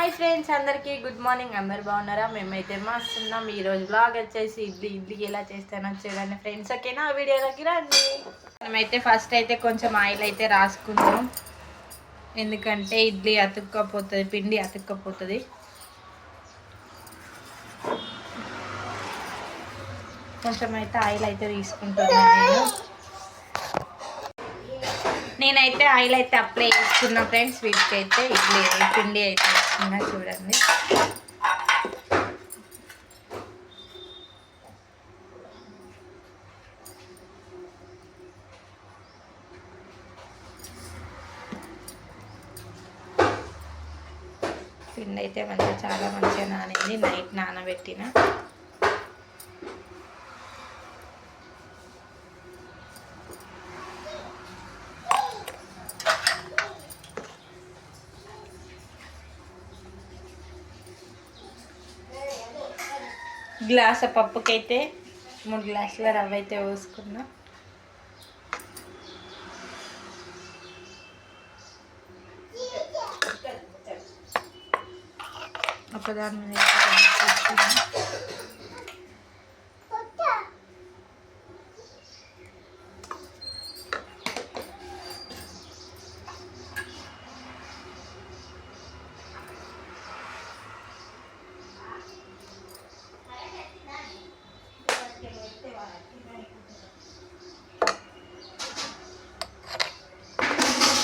Hi friends, అందరికీ good morning. అందరు బాగున్నారా? మేమైతే మస్తున్నాం. ఈరోజు బ్లాగ్ వచ్చేసి ఇడ్లీకి ఎలా చేస్తానో చూడండి ఫ్రెండ్స్. ఓకేనా, వీడియోలోకి రండి. మనమైతే ఫస్ట్ అయితే కొంచెం ఆయిల్ అయితే రాసుకుందాం, ఎందుకంటే ఇడ్లీ అతుక్కపోతుంది, పిండి అతుక్కపోతుంది. కొంచెం అయితే ఆయిల్ అయితే తీసుకుంటున్నాను నేనైతే ఆయిల్ అయితే అప్లై చేసుకున్నా ఫ్రెండ్స్. వీటికి అయితే ఇడ్లీ పిండి అయితే వేసుకున్నా చూడండి. పిండి అయితే చాలా మంచిగా నానింది, నైట్ నానబెట్టిన. గ్లాసు పప్పుకైతే 3 గ్లాసుల రవ్వ అయితే పోసుకున్నా. ఒకదాని మీద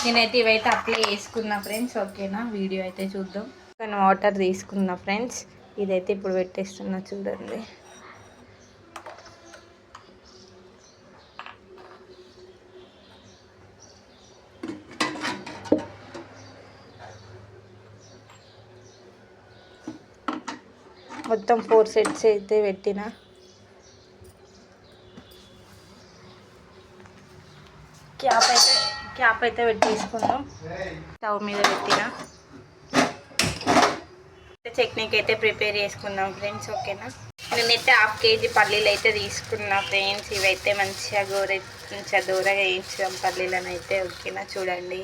నేనైతే ఇవైతే అప్లై చేసుకున్నా ఫ్రెండ్స్. ఓకేనా, వీడియో అయితే చూద్దాం. నేను వాటర్ తీసుకున్నా ఫ్రెండ్స్. ఇదైతే ఇప్పుడు పెట్టేస్తున్నా చూడండి. మొత్తం 4 సెట్స్ అయితే పెట్టిన. క్యాప్ అయితే పెట్టేసుకుందాం. స్టవ్ మీద పెట్టిన. చట్నీకి అయితే ప్రిపేర్ చేసుకుందాం ఫ్రెండ్స్. ఓకేనా, నేనైతే 1/2 kg పల్లీలు అయితే తీసుకున్నా ఫ్రెండ్స్. ఇవైతే మంచిగా దూరగా వేయించాం పల్లీలను అయితే. ఓకేనా, చూడండి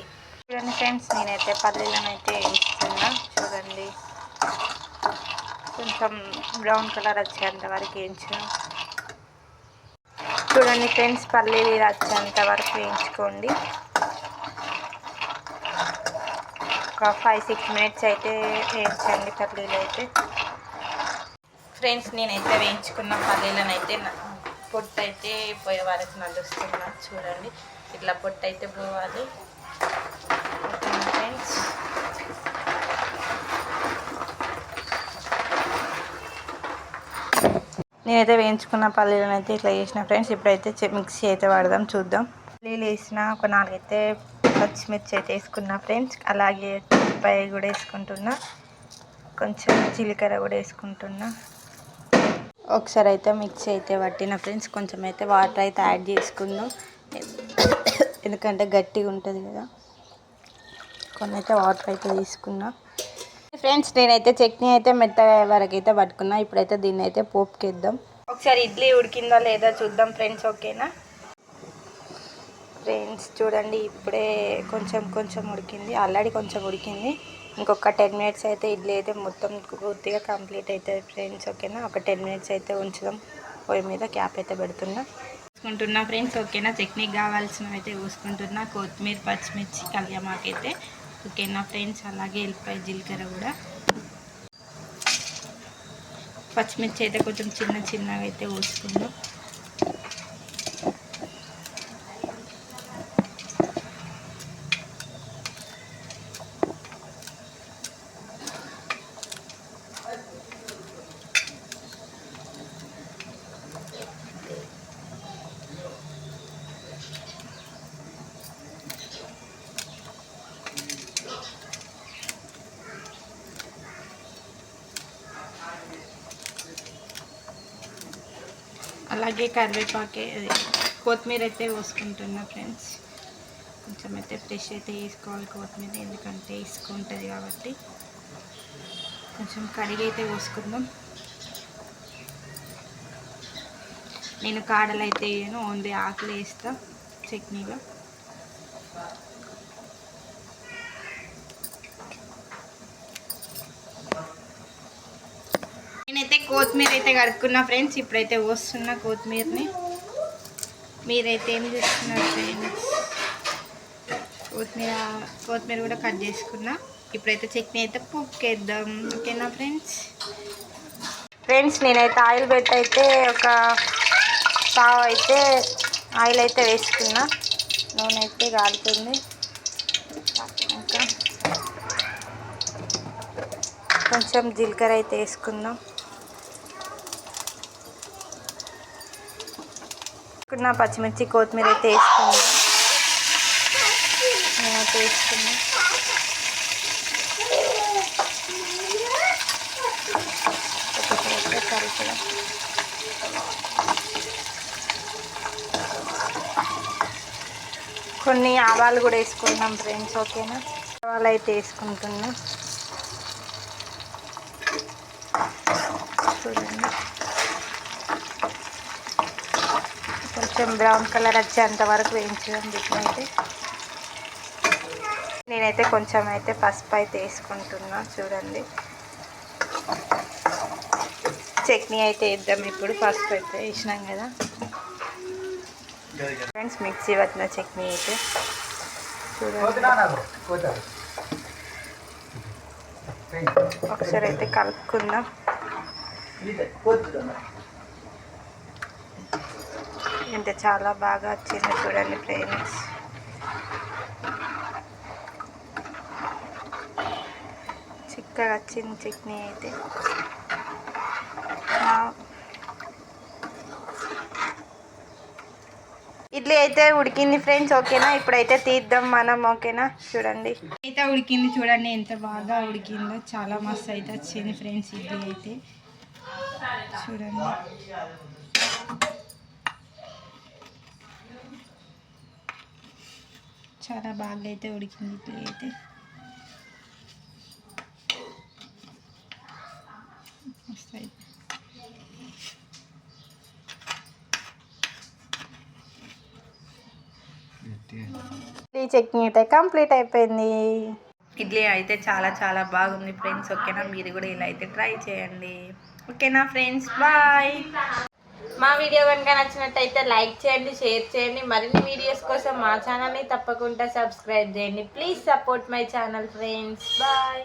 ఫ్రెండ్స్, నేనైతే పల్లీలను అయితే వేయించుకున్నా చూడండి. కొంచెం బ్రౌన్ కలర్ వచ్చేంత వరకు వేయించాం చూడండి ఫ్రెండ్స్. పల్లీలు వచ్చేంత వరకు వేయించుకోండి. ఒక 5-6 మినిట్స్ అయితే వేయించండి పల్లీలు అయితే. ఫ్రెండ్స్, నేనైతే వేయించుకున్న పల్లీలను అయితే పొట్టు అయితే పోయే వరకు నడుస్తున్నా చూడండి. ఇట్లా పొట్టు అయితే పోవాలి ఫ్రెండ్స్. నేనైతే వేయించుకున్న పల్లీలను అయితే ఇట్లా చేసిన ఫ్రెండ్స్. ఇప్పుడైతే మిక్సీ అయితే వాడదాం, చూద్దాం. పల్లీలు వేసిన ఒక 4 అయితే పచ్చిమిర్చి అయితే వేసుకున్నా ఫ్రెండ్స్. అలాగే ఉల్లిపాయ కూడా వేసుకుంటున్నా, కొంచెం జీలకర్ర కూడా వేసుకుంటున్నా. ఒకసారి అయితే మిక్సీ అయితే పట్టిన ఫ్రెండ్స్. కొంచెం అయితే వాటర్ అయితే యాడ్ చేసుకుందాం, ఎందుకంటే గట్టిగా ఉంటుంది కదా. కొన్ని అయితే వాటర్ అయితే తీసుకున్నా ఫ్రెండ్స్. నేనైతే చట్నీ అయితే మెత్తగా వరకు అయితే పట్టుకున్నా. ఇప్పుడైతే దీన్ని అయితే పోపుకేద్దాం. ఒకసారి ఇడ్లీ ఉడికిందా లేదా చూద్దాం ఫ్రెండ్స్. ఓకేనా ఫ్రెండ్స్, చూడండి ఇప్పుడే కొంచెం ఉడికింది. ఆల్రెడీ కొంచెం ఉడికింది. ఇంకొక 10 మినిట్స్ అయితే ఇడ్లీ అయితే మొత్తం పూర్తిగా కంప్లీట్ అవుతుంది ఫ్రెండ్స్. ఓకేనా, ఒక 10 మినిట్స్ అయితే ఉంచుదాం. పొయ్యి మీద క్యాప్ అయితే పెడుతున్నా ఫ్రెండ్స్. ఓకేనా, చట్నీకి కావాల్సినవి అయితే చూసుకుంటున్నా. కొత్తిమీర, పచ్చిమిర్చి, కళ్యామాకు అయితే. ఓకేనా ఫ్రెండ్స్, అలాగే ఎల్లిపాయ, జీలకర్ర కూడా. పచ్చిమిర్చి అయితే కొంచెం చిన్నగా అయితే కోసుకుందాం. అలాగే కరివేపాకు, కొత్తిమీర అయితే కోసుకుంటున్నా ఫ్రెండ్స్. కొంచెం అయితే ఫ్రెష్ అయితే వేసుకోవాలి కొత్తిమీర, ఎందుకంటే వేసుకుంటుంది కాబట్టి. కొంచెం కడిగి అయితే కోసుకుందాం. నేను కాడలు అయితే వేయను, ఓన్లీ ఆకులు వేస్తా చట్నీలో. నేనైతే కొత్తిమీర అయితే కడుక్కున్నా ఫ్రెండ్స్. ఇప్పుడైతే పోస్తున్నా కొత్తిమీరని. మీరైతే ఏం చేస్తున్నారు ఫ్రెండ్స్? కొత్తిమీర కూడా కట్ చేసుకున్నా. ఇప్పుడైతే చట్నీ అయితే పుక్కేద్దాం. ఓకేనా ఫ్రెండ్స్ నేనైతే ఆయిల్ పెట్టి అయితే ఒక పావు అయితే ఆయిల్ అయితే వేసుకున్నా. నూనె అయితే కాలుతుంది. ఇంకా కొంచెం జీలకర్ర అయితే వేసుకుందాం. పచ్చిమిర్చి కొత్తిమీర అయితే వేసుకుందాం. నేనైతే వేసుకున్నా. కలుపుదాం. కొన్ని ఆవాలు కూడా వేసుకుందాం ఫ్రెండ్స్. ఓకేనా? ఆవాలు అయితే వేసుకుంటున్నా. చూడండి కొంచెం బ్రౌన్ కలర్ వచ్చేంత వరకు వేయించడం. వీటినైతే నేనైతే కొంచెం అయితే పసుపు అయితే వేసుకుంటున్నా. చూడండి చట్నీ అయితే వేద్దాం. ఇప్పుడు పసుపు అయితే వేసినాం కదా ఫ్రెండ్స్. మిక్సీ పట్టిన చట్నీ అయితే చూడండి. ఒకసారి అయితే కలుపుకుందాం. అంటే చాలా బాగా వచ్చింది చూడండి ఫ్రెండ్స్. చిక్కగా వచ్చింది చట్నీ అయితే. ఇడ్లీ అయితే ఉడికింది ఫ్రెండ్స్. ఓకేనా? ఇప్పుడైతే తీద్దాం మనం. ఓకేనా? చూడండి అయితే ఉడికింది. చూడండి ఎంత బాగా ఉడికిందో. చాలా మస్తు అయితే వచ్చింది ఫ్రెండ్స్ ఇడ్లీ అయితే. చూడండి చాలా బాగా అయితే ఉడికింది ఇడ్లీ అయితే. మస్తు అయితే ఇడ్లీ చట్నీ అయితే కంప్లీట్ అయిపోయింది. ఇడ్లీ అయితే చాలా చాలా బాగుంది ఫ్రెండ్స్. ఓకేనా? మీరు కూడా ఇలా అయితే ట్రై చేయండి. ఓకేనా ఫ్రెండ్స్? బాయ్. మా వీడియో కనుక నచ్చినట్టయితే లైక్ చేయండి, షేర్ చేయండి. మరిన్ని వీడియోస్ కోసం మా ఛానల్ని తప్పకుండా సబ్స్క్రైబ్ చేయండి. Please support my channel friends. Bye.